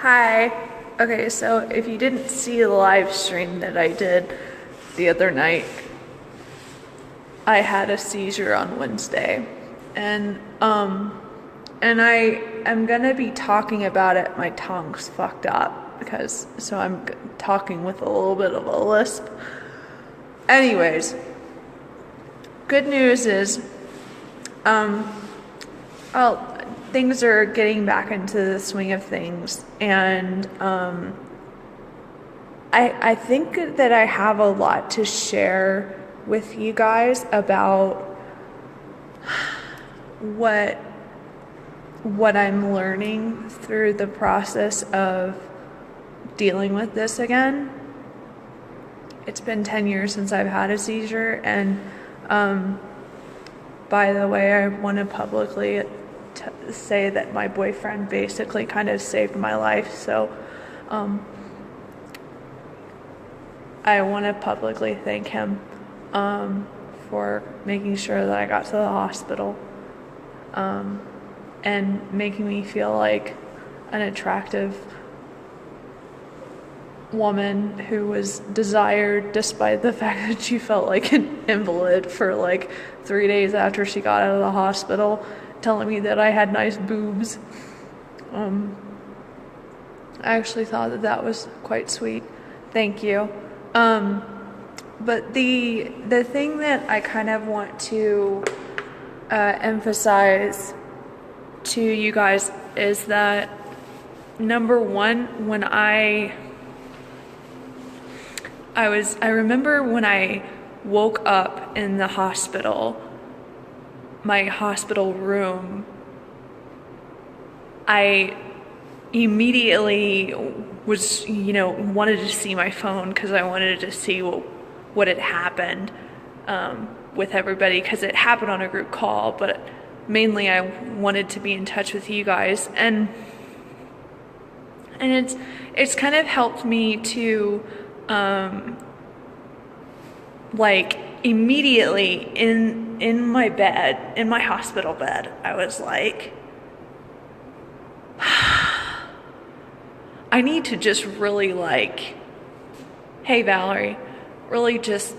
Hi. Okay, so if you didn't see the live stream that I did the other night, I had a seizure on Wednesday. And and I am gonna be talking about it. My tongue's fucked up so I'm talking with a little bit of a lisp. Anyways, good news is well, things are getting back into the swing of things, and I think that I have a lot to share with you guys about what I'm learning through the process of dealing with this again. It's been 10 years since I've had a seizure, and by the way, I want to publicly say that my boyfriend basically kind of saved my life, so I want to publicly thank him for making sure that I got to the hospital and making me feel like an attractive woman who was desired despite the fact that she felt like an invalid for like 3 days after she got out of the hospital, telling me that I had nice boobs. I actually thought that was quite sweet. Thank you. But the thing that I kind of want to emphasize to you guys is that, number one, when I remember when I woke up in the hospital, my hospital room, I immediately was, wanted to see my phone because I wanted to see what had happened with everybody, because it happened on a group call, but mainly I wanted to be in touch with you guys, and it's kind of helped me to like immediately in my bed, in my hospital bed, I was like, I need to just really like, hey Valerie, really just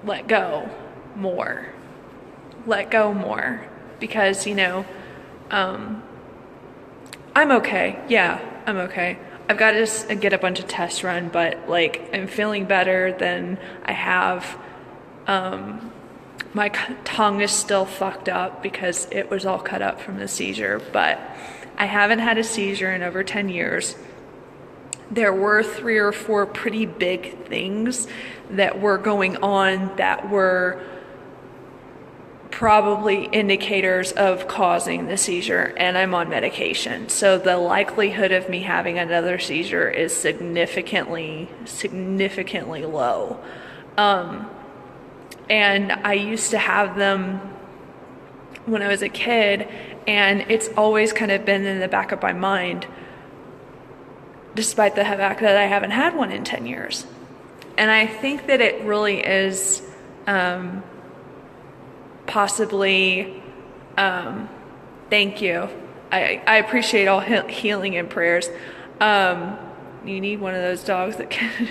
let go more, because I'm okay. Yeah, I'm okay. I've got to get a bunch of tests run, but like I'm feeling better than I have. My tongue is still fucked up because it was all cut up from the seizure, but I haven't had a seizure in over 10 years. There were 3 or 4 pretty big things that were going on that were probably indicators of causing the seizure, and I'm on medication. So the likelihood of me having another seizure is significantly low. And I used to have them when I was a kid, and it's always kind of been in the back of my mind, despite the fact that I haven't had one in 10 years. And I think that it really is possibly, thank you. I appreciate all healing and prayers. You need one of those dogs that can,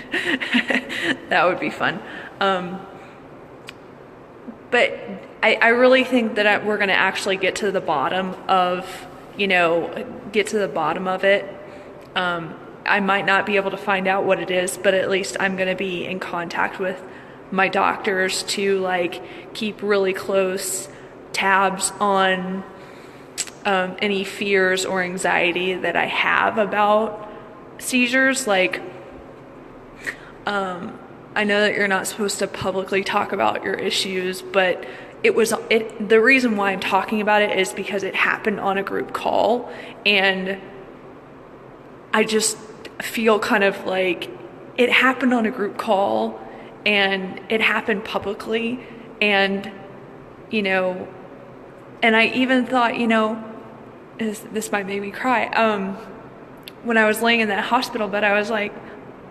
that would be fun. But I really think that we're going to actually get to the bottom of, it. I might not be able to find out what it is, but at least I'm going to be in contact with my doctors to like keep really close tabs on any fears or anxiety that I have about seizures. Like, I know that you're not supposed to publicly talk about your issues, but the reason why I'm talking about it is because it happened on a group call, and I just feel kind of like it happened on a group call and it happened publicly, and and I even thought, this might make me cry. When I was laying in that hospital bed, I was like,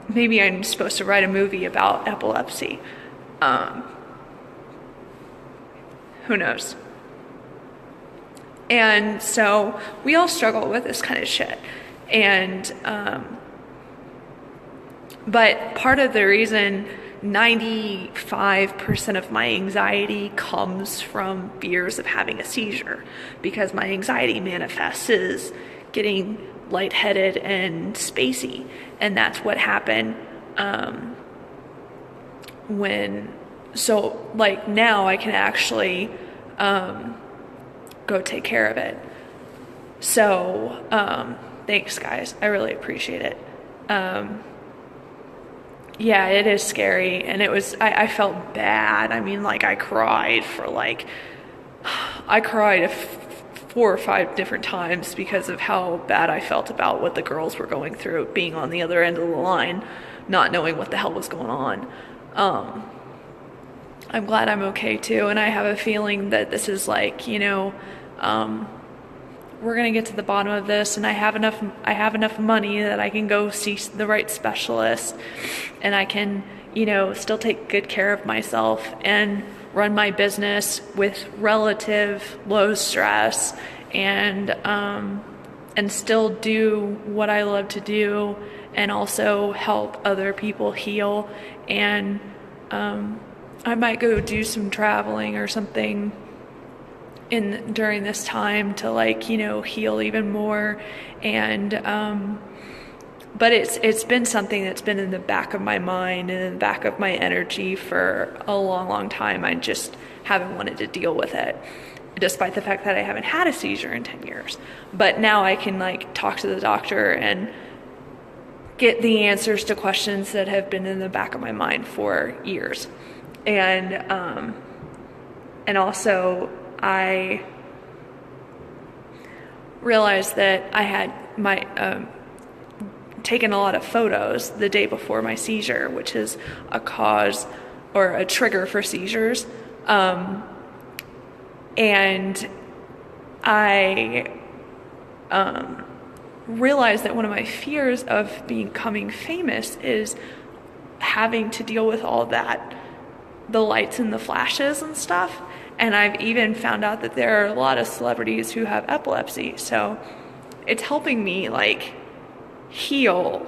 maybe I'm supposed to write a movie about epilepsy. Who knows? And so we all struggle with this kind of shit. And, but part of the reason 95% of my anxiety comes from fears of having a seizure, because my anxiety manifests as getting lightheaded and spacey. And that's what happened so like now I can actually go take care of it. So thanks guys, I really appreciate it. Yeah, it is scary, and I felt bad. I mean, like, I cried 4 or 5 different times because of how bad I felt about what the girls were going through, being on the other end of the line, not knowing what the hell was going on. I'm glad I'm okay too, and I have a feeling that this is like, we're gonna get to the bottom of this, and I have enough money that I can go see the right specialist, and I can, still take good care of myself and run my business with relative low stress, and still do what I love to do, and also help other people heal. And I might go do some traveling or something during this time to heal even more. And but it's been something that's been in the back of my mind and in the back of my energy for a long time. I just haven't wanted to deal with it, despite the fact that I haven't had a seizure in 10 years. But now I can talk to the doctor and get the answers to questions that have been in the back of my mind for years. And also I realized that I had taken a lot of photos the day before my seizure, which is a cause or a trigger for seizures. And I realized that one of my fears of becoming famous is having to deal with all that, the lights and the flashes and stuff. And I've even found out that there are a lot of celebrities who have epilepsy. So it's helping me heal.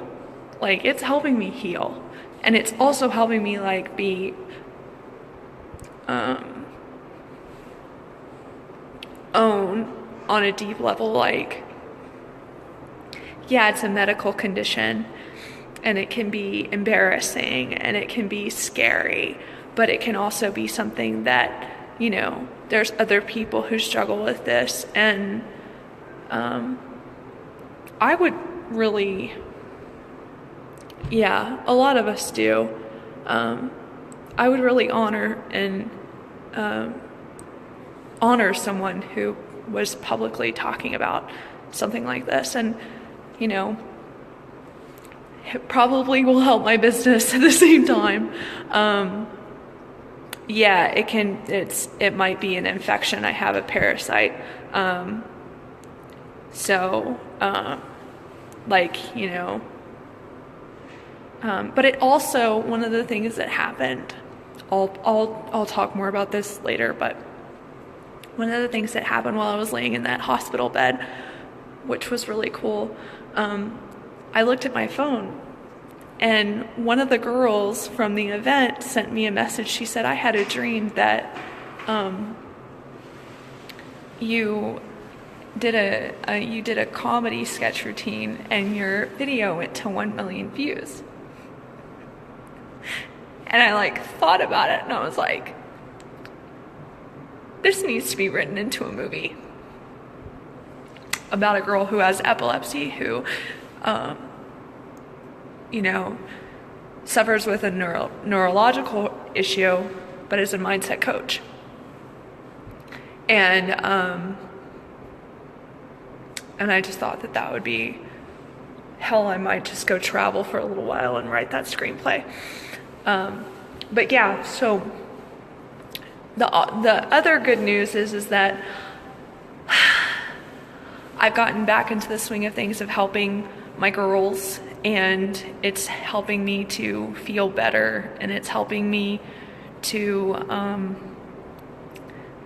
It's helping me heal. And it's also helping me be own on a deep level, yeah, it's a medical condition, and it can be embarrassing, and it can be scary, but it can also be something that, there's other people who struggle with this, and I would really, yeah, a lot of us do. I would really honor someone who was publicly talking about something like this, and it probably will help my business at the same time. Yeah, it might be an infection. I have a parasite. But it also, one of the things that happened, I'll talk more about this later, but one of the things that happened while I was laying in that hospital bed, which was really cool, I looked at my phone, and one of the girls from the event sent me a message. She said, I had a dream that you did a comedy sketch routine, and your video went to 1 million views. And I thought about it, and I was like, this needs to be written into a movie about a girl who has epilepsy, who suffers with a neurological issue, but is a mindset coach. And I just thought that would be, hell, I might just go travel for a little while and write that screenplay. But yeah, so the other good news is that I've gotten back into the swing of things of helping my girls, and it's helping me to feel better, and it's helping me to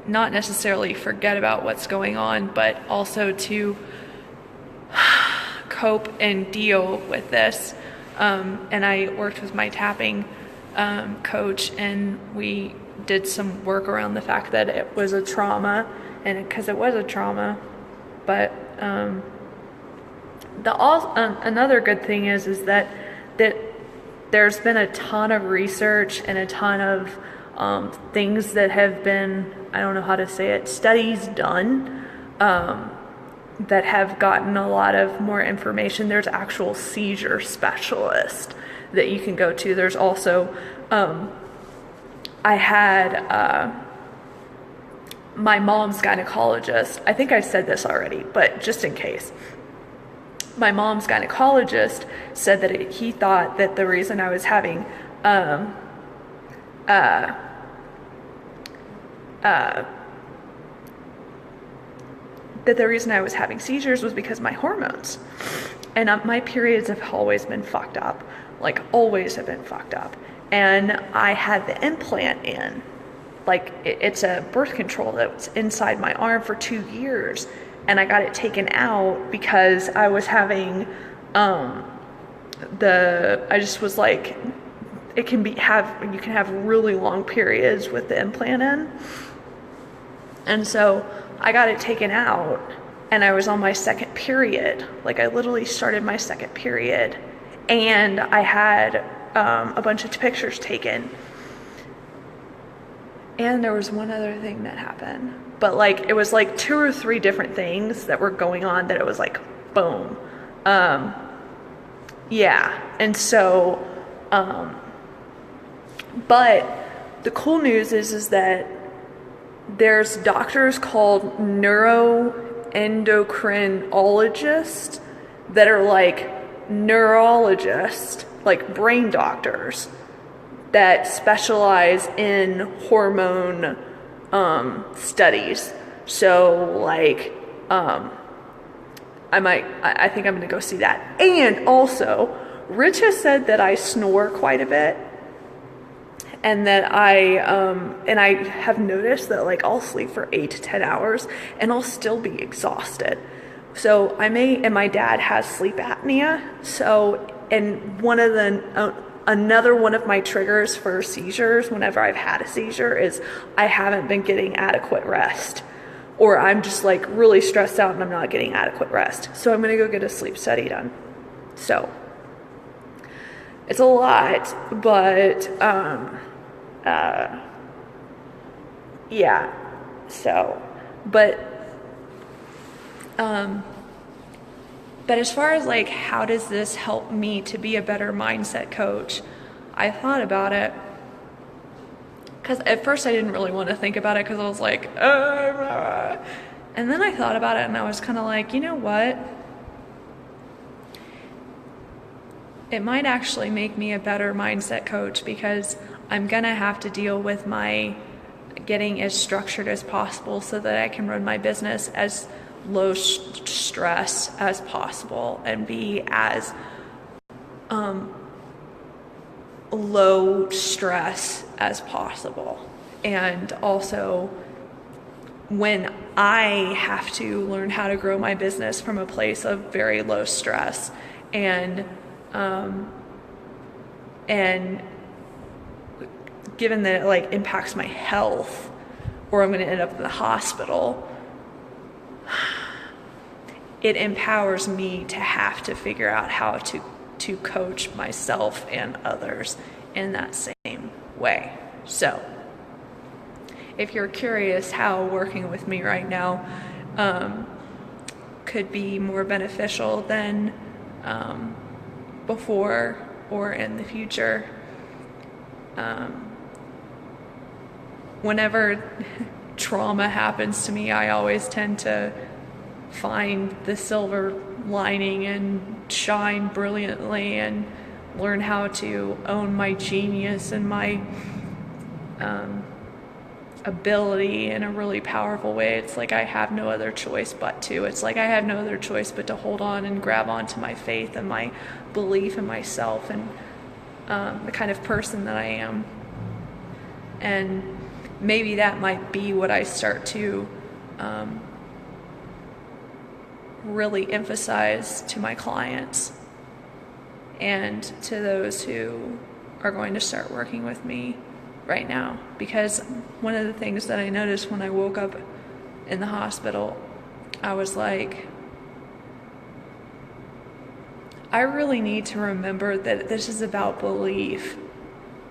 not necessarily forget about what's going on, but also to cope and deal with this. And I worked with my tapping coach, and we did some work around the fact that it was a trauma, and because it was a trauma. But another good thing is that there's been a ton of research and a ton of things that have been, I don't know how to say it, studies done that have gotten a lot of more information. There's actual seizure specialists that you can go to. There's also, I had my mom's gynecologist, I think I said this already, but just in case. My mom's gynecologist said that he thought that the reason I was having seizures was because of my hormones. And my periods have always been fucked up. Like, always have been fucked up. And I had the implant in. Like, it's a birth control that's inside my arm for 2 years. And I got it taken out because I was having I just was like, you can have really long periods with the implant in. And so I got it taken out, and I was on my second period. Like, I literally started my second period, and I had a bunch of pictures taken. And there was one other thing that happened, but like, it was like 2 or 3 different things that were going on that it was like, boom. Yeah. And so, but the cool news is that there's doctors called neuroendocrinologists that are like neurologists, like brain doctors, that specialize in hormone studies. So like, I think I'm gonna go see that. And also, Rich has said that I snore quite a bit, and that I have noticed that like I'll sleep for 8 to 10 hours and I'll still be exhausted. So and my dad has sleep apnea. So, and another one of my triggers for seizures, whenever I've had a seizure, is I haven't been getting adequate rest, or I'm just like really stressed out and I'm not getting adequate rest. So I'm gonna go get a sleep study done. So it's a lot, but yeah. So, but as far as like, how does this help me to be a better mindset coach? I thought about it, because at first I didn't really want to think about it, because I was like, and then I thought about it, and I was kind of like, you know what? It might actually make me a better mindset coach, because I'm gonna have to deal with my getting as structured as possible so that I can run my business as low stress as possible and be as low stress as possible. And also, when I have to learn how to grow my business from a place of very low stress, and given that it like impacts my health, or I'm going to end up in the hospital, it empowers me to have to figure out how to coach myself and others in that same way. So if you're curious how working with me right now could be more beneficial than before or in the future, whenever trauma happens to me, I always tend to find the silver lining and shine brilliantly and learn how to own my genius and my ability in a really powerful way. It's like I have no other choice but to. It's like I have no other choice but to hold on and grab onto my faith and my belief in myself and the kind of person that I am. And maybe that might be what I start to really emphasize to my clients and to those who are going to start working with me right now. Because one of the things that I noticed when I woke up in the hospital, I was like, I really need to remember that this is about belief.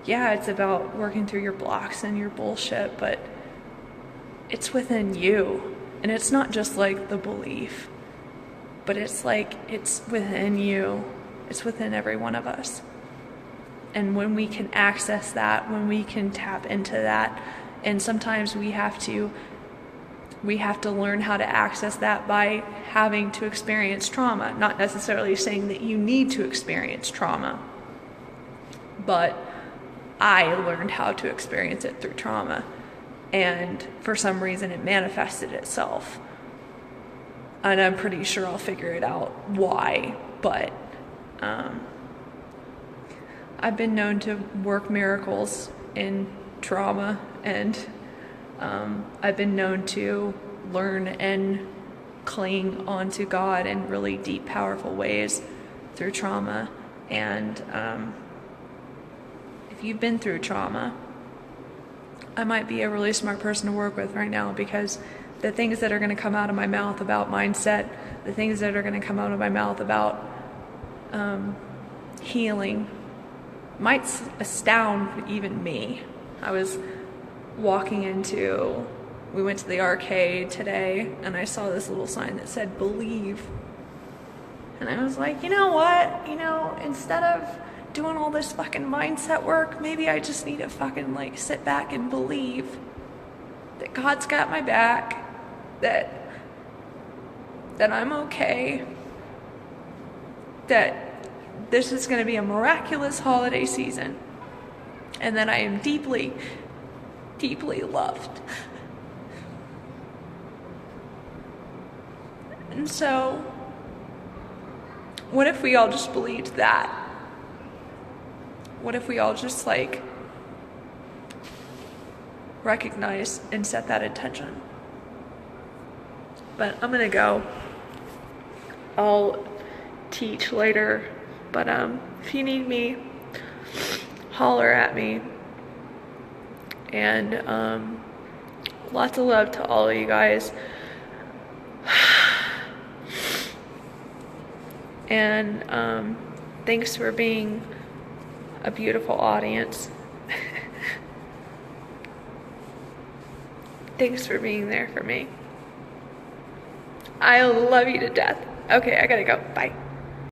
Yeah, it's about working through your blocks and your bullshit, but it's within you. And it's not just like the belief, but it's like it's within you. It's within every one of us. And when we can access that, when we can tap into that, and sometimes we have to learn how to access that by having to experience trauma. Not necessarily saying that you need to experience trauma, but I learned how to experience it through trauma. And for some reason it manifested itself. And I'm pretty sure I'll figure it out why, but I've been known to work miracles in trauma, and I've been known to learn and cling onto God in really deep, powerful ways through trauma. And if you've been through trauma, I might be a really smart person to work with right now, because the things that are going to come out of my mouth about mindset, the things that are going to come out of my mouth about healing might astound even me. I was we went to the arcade today, and I saw this little sign that said believe. And I was like, you know what? Instead of doing all this fucking mindset work, maybe I just need to fucking sit back and believe that God's got my back, that I'm okay, that this is going to be a miraculous holiday season, and that I am deeply, deeply loved. And so, what if we all just believed that? What if we all just recognize and set that intention? But I'm gonna go. I'll teach later, but if you need me, holler at me. And lots of love to all of you guys. And thanks for being a beautiful audience. Thanks for being there for me. I love you to death. Okay, I gotta go. Bye.